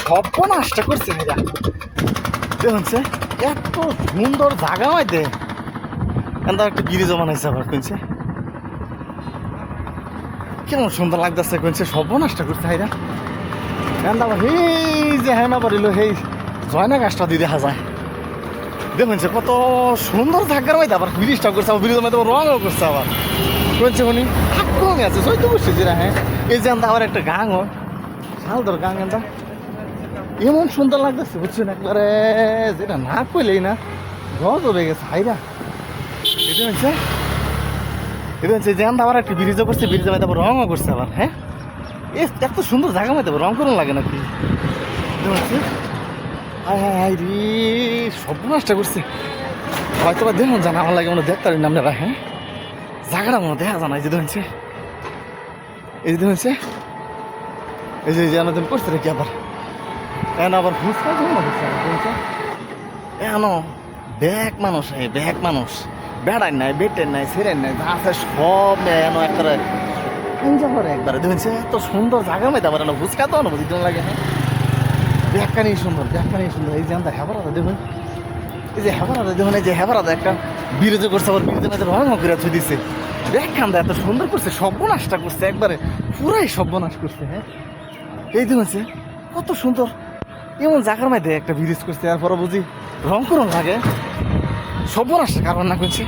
সর্বনাশটা করছে এরা। দেখুন এত সুন্দর জায়গা মাইতে এত একটা ব্রিজও বানাইছে আবার কইছে কেমন সুন্দর লাগতেছে কইছে সর্বনাশটা করছে এরা। আবার এই যে হ্যাঁ আবার এলো এই জয়না গাছটা দিয়ে দেখা যায়। দেখুন কত সুন্দর জায়গার মাইতে আবার ব্রিজটা করছে, আবার ব্রিজের মধ্যে রঙও করছে আবার কইছে উনি কমে আছে চৈত বসছে যেটা। হ্যাঁ এই যে আবার একটা গাং হয় শালদর গাং এটা এমন সুন্দর লাগতেছে বুঝছেন একবারে, যেটা না কইলেই না রজ হয়ে গেছে হাইরা। এটা হচ্ছে যে আবার একটা ব্রিজও করছে, ব্রিজের মধ্যে আবার রঙও করছে আবার। হ্যাঁ এত সুন্দর জায়গা মধ্যে রং করুন লাগে নাকি হচ্ছে হায় হায় হায় রে সর্বনাশটা করছে। হয়তো বা দেখুন জানা আমার লাগে মনে দেখতে পারেন আপনারা। হ্যাঁ জায়গাটা মনে দেখা জানাই যে ধরছে এই যে হচ্ছে এই যে আমাদের করছে নাকি আবার এখন আবার ফুচকা এনো ব্যাগ মানুষ ব্যাগ মানুষ বেড়াই নাই বেটের নাই সেরেন নাই যা আছে সব এনো একবারে এনজয় করে একবারে দেখুন এত সুন্দর জায়গা মেতে আবার এনো ফুচকা তো অনুভূতি কেমন লাগে। হ্যাঁ ব্যাগখানি সুন্দর ব্যাগখানি সুন্দর। এই যে আমরা হেবারাতে দেখুন এই যে হেবারাতে দেখুন এই যে হেবারাতে একটা বিরোধ করছে আবার বিরোধের মধ্যে রঙ করে ছুঁ দিছে ব্যাগখানটা এত সুন্দর করছে সর্বনাশটা করছে একবারে পুরাই সর্বনাশ করছে। হ্যাঁ এই দেখুন কত সুন্দর এমন জায়গার মধ্যে একটা ব্রিজ করছে তারপরে বুঝি রং করুন লাগে সর্বনাশের কারণ না করছে।